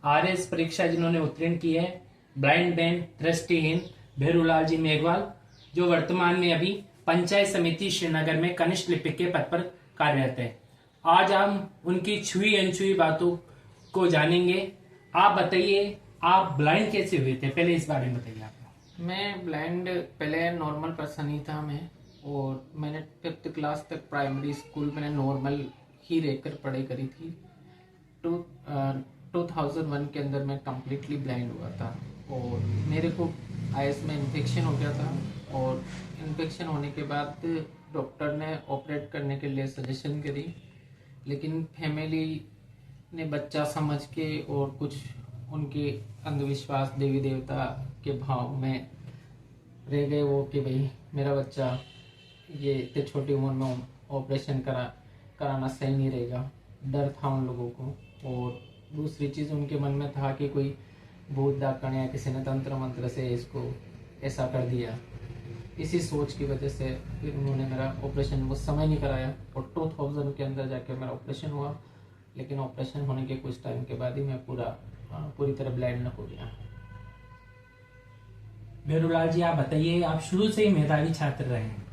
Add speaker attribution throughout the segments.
Speaker 1: RS परीक्षा जिन्होंने उत्तीर्ण की है, ब्लाइंड मैन दृष्टिहीन भेरूलाल जी मेघवाल, जो वर्तमान में अभी पंचायत समिति श्रीनगर में कनिष्ठ लिपिक के पद पर कार्यरत है। आज हम उनकी छुई अनछुई बातों को जानेंगे। आप बताइए, आप ब्लाइंड कैसे हुए थे, पहले इस बारे में बताइए आप।
Speaker 2: मैं ब्लाइंड पहले नॉर्मल पर्सन ही था मैं। और मैंने 5th क्लास तक प्राइमरी स्कूल मैंने नॉर्मल ही रहकर पढ़ाई करी थी। 2001 के अंदर मैं कम्प्लीटली ब्लाइंड हुआ था और मेरे को आइस में इन्फेक्शन हो गया था। और इन्फेक्शन होने के बाद डॉक्टर ने ऑपरेट करने के लिए सजेशन करी, लेकिन फैमिली ने बच्चा समझ के और कुछ उनके अंधविश्वास देवी देवता के भाव में रह गए वो कि भाई मेरा बच्चा ये इतने छोटी उम्र में ऑपरेशन कराना सही नहीं रहेगा। डर था उन लोगों को। और दूसरी चीज़ उनके मन में था कि कोई भूत डाकण या किसी ने तंत्र मंत्र से इसको ऐसा कर दिया। इसी सोच की वजह से फिर उन्होंने मेरा ऑपरेशन उस समय नहीं कराया और 2000 के अंदर जाके मेरा ऑपरेशन हुआ। लेकिन ऑपरेशन होने के कुछ टाइम के बाद ही मैं पूरी तरह ब्लाइंड हो गया।
Speaker 1: भेरूलाल जी, आप बताइए, आप शुरू से ही मेधावी छात्र रहे हैं,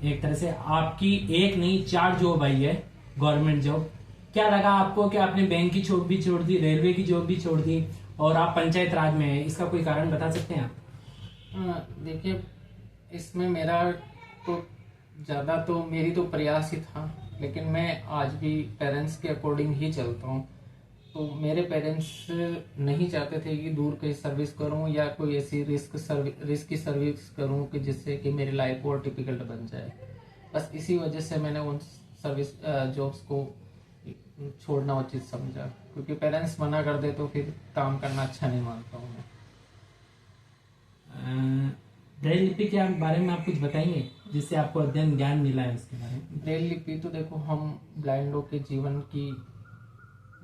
Speaker 1: एक तरह से आपकी एक नहीं 4 जॉब आई है, गवर्नमेंट जॉब। क्या लगा आपको कि आपने बैंक की जॉब भी छोड़ दी, रेलवे की जॉब भी छोड़ दी और आप पंचायत राज में हैं? इसका कोई कारण बता सकते हैं आप?
Speaker 2: देखिए, इसमें मेरा तो ज़्यादा तो मेरी तो प्रयास ही था, लेकिन मैं आज भी पेरेंट्स के अकॉर्डिंग ही चलता हूँ। तो मेरे पेरेंट्स नहीं चाहते थे कि दूर कहीं सर्विस करूं या कोई ऐसी रिस्क की सर्विस करूं कि जिससे कि मेरी लाइफ और डिफिकल्ट बन जाए। बस इसी वजह से मैंने उन सर्विस जॉब्स को छोड़ना उचित समझा, क्योंकि पेरेंट्स मना कर दे तो फिर काम करना अच्छा नहीं मानता हूँ मैं।
Speaker 1: ब्रेल लिपि के बारे में आप कुछ बताएंगे जिससे आपको अध्ययन ज्ञान मिला है उसके बारे में?
Speaker 2: ब्रेल लिपि तो देखो, हम ब्लाइंडों के जीवन की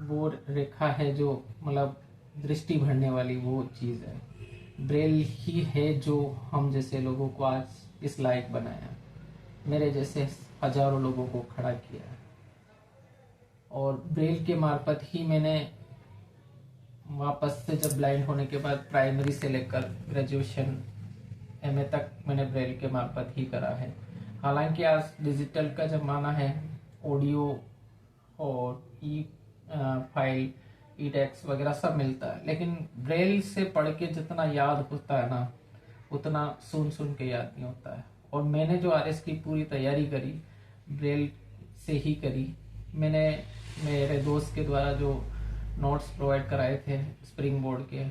Speaker 2: वो रेखा है जो मतलब दृष्टि भरने वाली वो चीज़ है। ब्रेल ही है जो हम जैसे लोगों को आज इस लायक बनाया, मेरे जैसे हजारों लोगों को खड़ा किया। और ब्रेल के मार्फत ही मैंने वापस से जब ब्लाइंड होने के बाद प्राइमरी से लेकर ग्रेजुएशन एमए तक मैंने ब्रेल के मार्फत ही करा है। हालांकि आज डिजिटल का ज़माना है, ऑडियो और ई फाइल, ई टेक्स्ट वगैरह सब मिलता है, लेकिन ब्रेल से पढ़ के जितना याद होता है ना, उतना सुन सुन के याद नहीं होता है। और मैंने जो आरएस की पूरी तैयारी करी ब्रेल से ही करी। मैंने मेरे दोस्त के द्वारा जो नोट्स प्रोवाइड कराए थे स्प्रिंग बोर्ड के,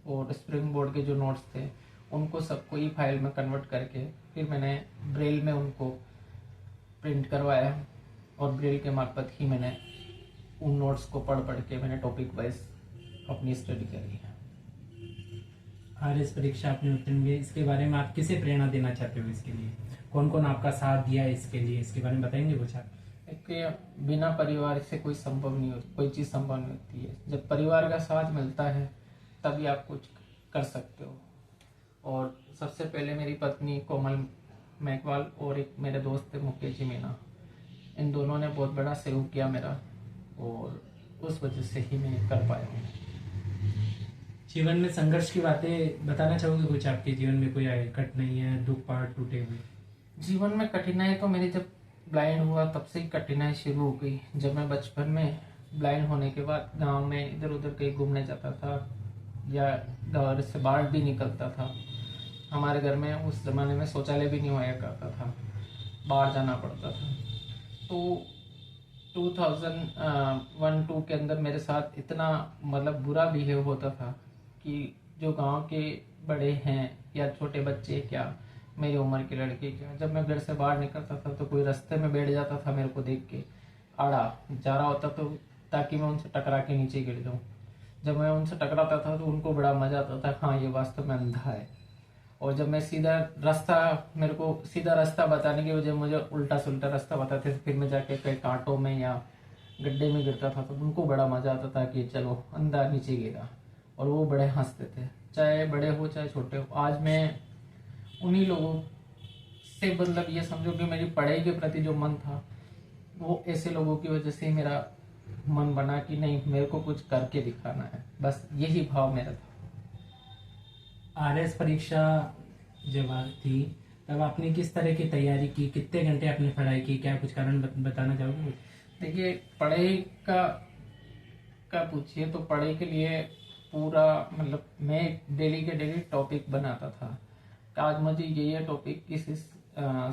Speaker 2: और स्प्रिंग बोर्ड के जो नोट्स थे उनको सबको ई फाइल में कन्वर्ट करके फिर मैंने ब्रेल में उनको प्रिंट करवाया। और ब्रेल के मार्फत ही मैंने उन नोट्स को पढ़ के मैंने टॉपिक वाइज अपनी स्टडी करी है।
Speaker 1: आरएस परीक्षा आपने उत्तीर्ण की, इसके बारे में आप किसे प्रेरणा देना चाहते हो? इसके लिए कौन कौन आपका साथ दिया है इसके लिए, इसके बारे में बताएंगे कुछ आप?
Speaker 2: बिना परिवार से कोई संभव नहीं होती, कोई चीज़ संभव नहीं होती है। जब परिवार का साथ मिलता है तभी आप कुछ कर सकते हो। और सबसे पहले मेरी पत्नी कोमल मेघवाल और एक मेरे दोस्त थे मुकेश जी मीना, इन दोनों ने बहुत बड़ा सहयोग किया मेरा, और उस वजह से ही मैं कर पाया हूँ।
Speaker 1: जीवन में संघर्ष की बातें बताना चाहोगे कुछ? आपके जीवन में कोई कठिनाई है, दुख पहाड़ टूटे हुए?
Speaker 2: जीवन में कठिनाई तो मेरी जब ब्लाइंड हुआ तब से ही कठिनाई शुरू हो गई। जब मैं बचपन में ब्लाइंड होने के बाद गांव में इधर उधर कहीं घूमने जाता था या घर से बाहर भी निकलता था, हमारे घर में उस ज़माने में शौचालय भी नहीं हुआ करता था, बाहर जाना पड़ता था। तो 2001-2 के अंदर मेरे साथ इतना मतलब बुरा बिहेव होता था कि जो गांव के बड़े हैं या छोटे बच्चे क्या, मेरी उम्र के लड़के क्या, जब मैं घर से बाहर निकलता था तो कोई रास्ते में बैठ जाता था मेरे को देख के, आड़ा जा रहा होता तो ताकि मैं उनसे टकरा के नीचे गिर जाऊँ। जब मैं उनसे टकराता था तो उनको बड़ा मजा आता था, हाँ ये वास्तव में अंधा है। और जब मैं मेरे को सीधा रास्ता बताने की वजह मुझे उल्टा सुल्टा रास्ता बताते थे, फिर मैं जाके कई कांटों में या गड्ढे में गिरता था तो उनको बड़ा मजा आता था कि चलो अंधा नीचे गिरा, और वो बड़े हंसते थे, चाहे बड़े हो चाहे छोटे हो। आज मैं उन्हीं लोगों से मतलब ये समझो कि मेरी पढ़ाई के प्रति जो मन था वो ऐसे लोगों की वजह से ही मेरा मन बना कि नहीं, मेरे को कुछ करके दिखाना है, बस यही भाव मेरा था।
Speaker 1: आरएस परीक्षा जब थी तब आपने किस तरह की तैयारी की, कितने घंटे आपने पढ़ाई की, क्या कुछ कारण बताना चाहोगे?
Speaker 2: देखिए, पढ़ाई का पूछिए तो पढ़ाई के लिए पूरा मतलब मैं डेली के डेली टॉपिक बनाता था कि आज मुझे ये टॉपिक इस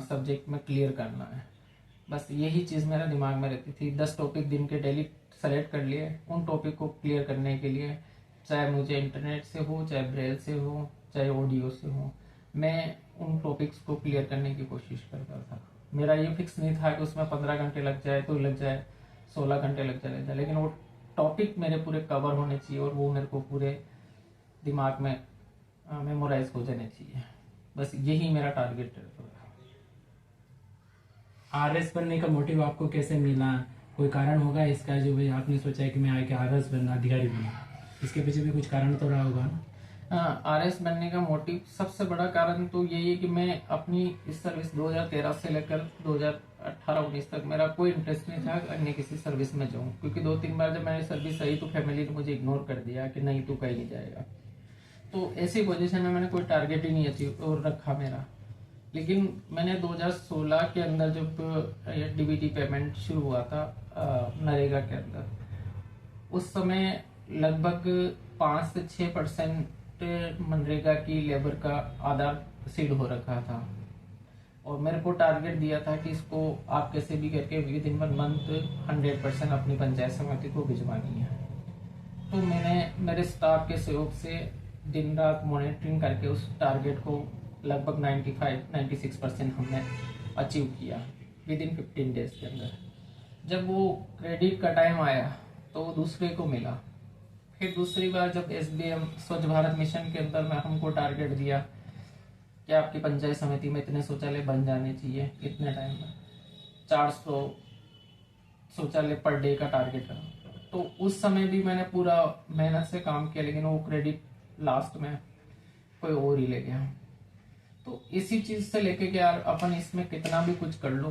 Speaker 2: सब्जेक्ट में क्लियर करना है। बस यही चीज़ मेरा दिमाग में रहती थी। 10 टॉपिक दिन के डेली सेलेक्ट कर लिए, उन टॉपिक को क्लियर करने के लिए, चाहे मुझे इंटरनेट से हो, चाहे ब्रेल से हो, चाहे ऑडियो से हो, मैं उन टॉपिक्स को क्लियर करने की कोशिश करता था। मेरा ये फिक्स नहीं था कि उसमें 15 घंटे लग जाए तो लग जाए, 16 घंटे लग जाए, लेकिन वो टॉपिक मेरे पूरे कवर होने चाहिए और वो मेरे को पूरे दिमाग में मेमोराइज हो जाने चाहिए। बस यही मेरा टारगेट है।
Speaker 1: आरएस बनने का मोटिव आपको कैसे मिला? कोई कारण होगा इसका जो भी आपने सोचा है कि मैं आगे आरएस बनना, अधिकारी बनना? इसके पीछे भी कुछ कारण तो रहा होगा ना?
Speaker 2: आरएस बनने का मोटिव सबसे बड़ा कारण तो यही है कि मैं अपनी इस सर्विस 2013 से लेकर 2018-19 तक मेरा कोई इंटरेस्ट नहीं था अन्य किसी सर्विस में जाऊं, क्योंकि 2-3 बार जब मैंने सर्विस आई तो फैमिली ने मुझे इग्नोर कर दिया कि नहीं तू कहीं नहीं जाएगा। तो ऐसी पोजीशन में मैंने कोई टारगेट ही नहीं अचीव और रखा मेरा। लेकिन मैंने 2016 के अंदर जब डीबीटी पेमेंट शुरू हुआ था नरेगा के अंदर, उस समय लगभग 5 से 6% मनरेगा की लेबर का आधार सीड हो रखा था और मेरे को टारगेट दिया था कि इसको आप कैसे भी करके विद इन 1 मंथ 100% अपनी पंचायत समिति को भिजवानी है। तो मैंने मेरे स्टाफ के सहयोग से दिन रात मॉनिटरिंग करके उस टारगेट को लगभग 95-96% हमने अचीव किया विद इन 15 डेज के अंदर। जब वो क्रेडिट का टाइम आया तो वो दूसरे को मिला। फिर दूसरी बार जब SBM स्वच्छ भारत मिशन के अंदर में हमको टारगेट दिया कि आपकी पंचायत समिति में इतने शौचालय बन जाने चाहिए इतने टाइम में, 400 शौचालय पर डे का टारगेट रहा। तो उस समय भी मैंने पूरा मेहनत से काम किया, लेकिन वो क्रेडिट लास्ट में कोई और ही ले गया। तो इसी चीज से लेके कि यार अपन इसमें कितना भी कुछ कर लो,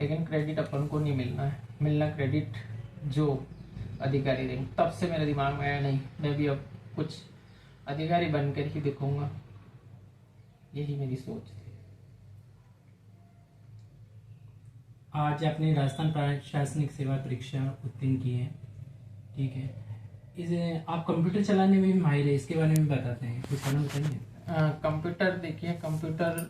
Speaker 2: लेकिन क्रेडिट अपन को नहीं मिलना है, मिलना क्रेडिट जो अधिकारी देंगे। तब से मेरे दिमाग में आया नहीं, मैं भी अब कुछ अधिकारी बनकर ही दिखूंगा, यही मेरी सोच थी।
Speaker 1: आज आपने राजस्थान प्रशासनिक सेवा परीक्षा उत्तीर्ण की है, ठीक है। इसे आप कंप्यूटर चलाने में भी माहिर है, इसके बारे में बताते हैं, कुछ कारण बताइए।
Speaker 2: कंप्यूटर देखिए, कंप्यूटर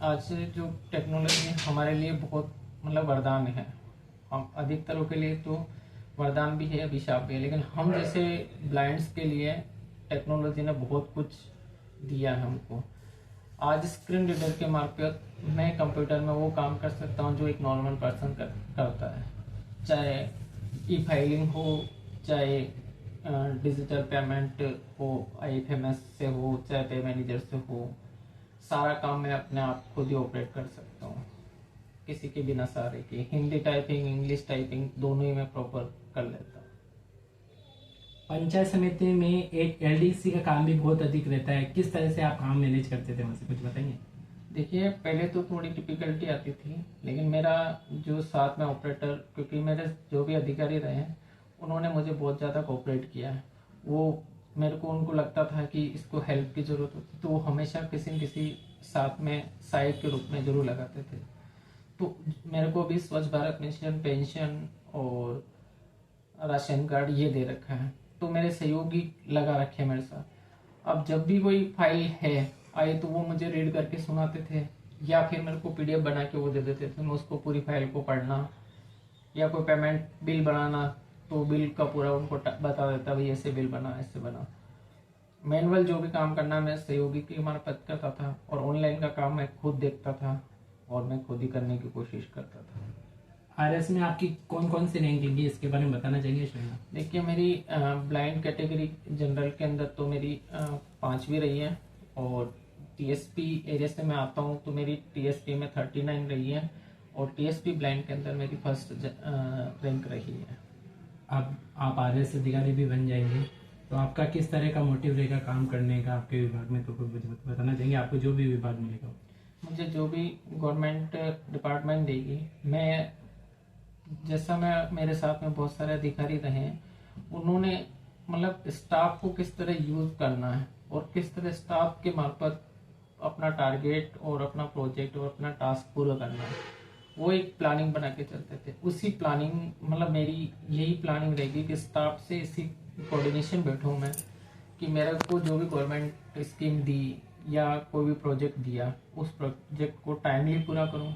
Speaker 2: आज जो टेक्नोलॉजी हमारे लिए बहुत मतलब वरदान है। हम अधिकतरों के लिए तो वरदान भी है, अभिशाप भी है, लेकिन हम जैसे ब्लाइंड्स के लिए टेक्नोलॉजी ने बहुत कुछ दिया है हमको। आज स्क्रीन रीडर के मार्फत मैं कंप्यूटर में वो काम कर सकता हूँ जो एक नॉर्मल पर्सन करता है, चाहे ई फाइलिंग हो, चाहे डिजिटल पेमेंट हो, IFMS से हो, चाहे पे मैनेजर से हो, सारा काम मैं अपने आप खुद ही ऑपरेट कर सकता हूँ किसी के बिना सहारे के। हिंदी टाइपिंग, इंग्लिश टाइपिंग दोनों ही मैं प्रॉपर कर लेता हूँ।
Speaker 1: पंचायत समिति में एक LDC का काम भी बहुत अधिक रहता है, किस तरह से आप काम मैनेज करते थे, मुझसे कुछ बताइए।
Speaker 2: देखिए, पहले तो थोड़ी डिफिकल्टी आती थी, लेकिन मेरा जो साथ में ऑपरेटर, क्योंकि मेरे जो भी अधिकारी रहे हैं उन्होंने मुझे बहुत ज़्यादा कोऑपरेट किया है। वो मेरे को उनको लगता था कि इसको हेल्प की ज़रूरत होती तो वो हमेशा किसी न किसी साथ में सहायक के रूप में जरूर लगाते थे। तो मेरे को भी स्वच्छ भारत मिशन, पेंशन और राशन कार्ड ये दे रखा है, तो मेरे सहयोगी लगा रखे हैं मेरे साथ। अब जब भी कोई फाइल है आई तो वो मुझे रीड करके सुनाते थे, या फिर मेरे को PDF बना के वो दे देते थे, मैं उसको पूरी फाइल को पढ़ना, या कोई पेमेंट बिल बनाना तो बिल का पूरा उनको बता देता, भाई ऐसे बिल बना, ऐसे बना। मैनुअल जो भी काम करना मैं सहयोगी की मार्फत करता था, और ऑनलाइन का काम मैं खुद देखता था और मैं खुद ही करने की कोशिश करता था।
Speaker 1: RS में आपकी कौन कौन सी रैंकिंग है, इसके बारे में बताना चाहिए श्रेया।
Speaker 2: देखिए, मेरी ब्लाइंड कैटेगरी जनरल के अंदर तो मेरी 5वीं रही है, और TSP एरिया से मैं आता हूँ तो मेरी TSP में 39 रही है, और TSP ब्लाइंड के अंदर मेरी फर्स्ट रैंक रही है।
Speaker 1: अब आप RS अधिकारी भी बन जाएंगे तो आपका किस तरह का मोटिव रहेगा काम करने का आपके विभाग में, तो कुछ बताना चाहेंगे। आपको जो भी विभाग मिलेगा,
Speaker 2: मुझे जो भी गवर्नमेंट डिपार्टमेंट देगी, मैं जैसा मैं मेरे साथ में बहुत सारे अधिकारी रहे हैं, उन्होंने मतलब स्टाफ को किस तरह यूज करना है और किस तरह स्टाफ के मार्फत अपना टारगेट और अपना प्रोजेक्ट और अपना टास्क पूरा करना है, वो एक प्लानिंग बना के चलते थे। उसी प्लानिंग मतलब मेरी यही प्लानिंग रहेगी कि स्टाफ से इसी कोऑर्डिनेशन बैठूं मैं कि मेरे को जो भी गवर्नमेंट स्कीम दी या कोई भी प्रोजेक्ट दिया उस प्रोजेक्ट को टाइमली पूरा करूं।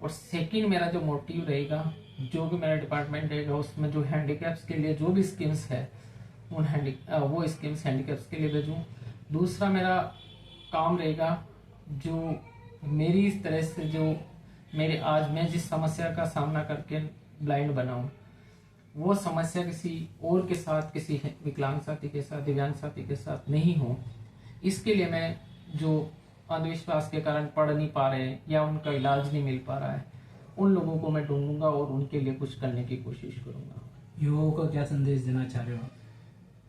Speaker 2: और सेकंड मेरा जो मोटिव रहेगा, जो भी मेरा डिपार्टमेंट रहेगा उसमें जो हैंडीकैप्स के लिए जो भी स्कीम्स है वो स्कीम्स हैंडीकैप्स के लिए भेजूं। दूसरा मेरा काम रहेगा जो मेरी इस तरह से जो मेरे आज मैं जिस समस्या का सामना करके ब्लाइंड बना हूं, वो समस्या किसी और के साथ, किसी विकलांग साथी के साथ, दिव्यांग साथी के साथ नहीं हो। इसके लिए मैं जो अंधविश्वास के कारण पढ़ नहीं पा रहे हैं या उनका इलाज नहीं मिल पा रहा है, उन लोगों को मैं ढूंढूंगा और उनके लिए कुछ करने की कोशिश करूंगा।
Speaker 1: युवाओं को क्या संदेश देना चाह रहे हो?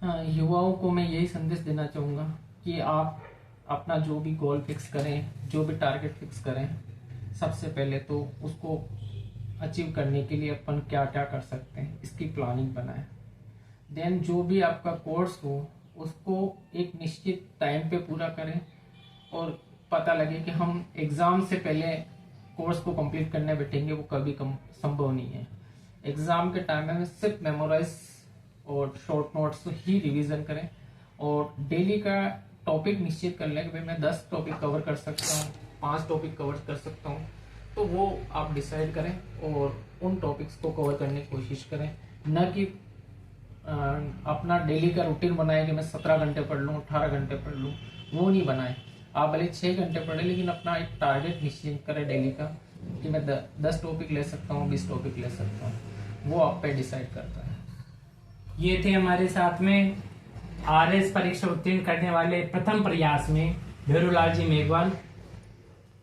Speaker 2: हाँ, युवाओं को मैं यही संदेश देना चाहूँगा कि आप अपना जो भी गोल फिक्स करें, जो भी टारगेट फिक्स करें, सबसे पहले तो उसको अचीव करने के लिए अपन क्या क्या कर सकते हैं इसकी प्लानिंग बनाएं। देन जो भी आपका कोर्स हो उसको एक निश्चित टाइम पे पूरा करें और पता लगे कि हम एग्ज़ाम से पहले कोर्स को कंप्लीट करने बैठेंगे, वो कभी संभव नहीं है। एग्ज़ाम के टाइम में सिर्फ मेमोराइज और शॉर्ट नोट्स ही रिवीजन करें और डेली का टॉपिक निश्चित कर लें कि भाई मैं 10 टॉपिक कवर कर सकता हूँ, 5 टॉपिक कवर कर सकता हूँ, तो वो आप डिसाइड करें और उन टॉपिक्स को कवर करने की कोशिश करें। न कि अपना डेली का रूटीन बनाए कि मैं 17 घंटे पढ़ लूँ, 18 घंटे पढ़ लूँ, वो नहीं बनाए। आप भले 6 घंटे पढ़े लेकिन अपना एक टारगेट निश्चित करें डेली का कि मैं 10 टॉपिक ले सकता हूँ, 20 टॉपिक ले सकता हूँ, वो आप पे डिसाइड करता है।
Speaker 1: ये थे हमारे साथ में आरएस परीक्षा उत्तीर्ण करने वाले प्रथम प्रयास में भेरूलाल जी मेघवाल,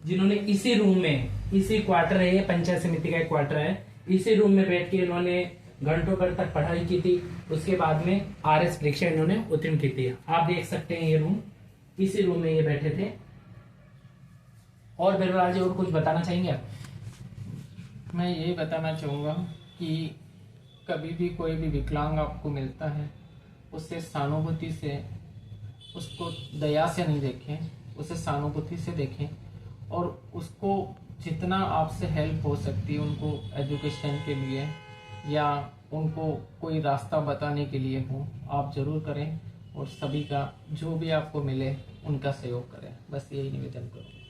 Speaker 1: जिन्होंने इसी रूम में, इसी क्वार्टर है, ये पंचायत समिति का एक क्वार्टर है, इसी रूम में बैठ के इन्होंने घंटों भर तक पढ़ाई की थी। उसके बाद में आरएस परीक्षा इन्होंने उत्तीर्ण की थी। आप देख सकते हैं ये रूम, इसी रूम में ये बैठे थे। और भेरूलाल जी और कुछ बताना चाहेंगे आप?
Speaker 2: मैं यही बताना चाहूँगा कि कभी भी कोई भी विकलांग आपको मिलता है, उससे सहानुभूति से, उसको दया से नहीं देखें, उसे सहानुभूति से देखें और उसको जितना आपसे हेल्प हो सकती है उनको एजुकेशन के लिए या उनको कोई रास्ता बताने के लिए हो, आप जरूर करें और सभी का जो भी आपको मिले उनका सहयोग करें। बस यही निवेदन करूँ।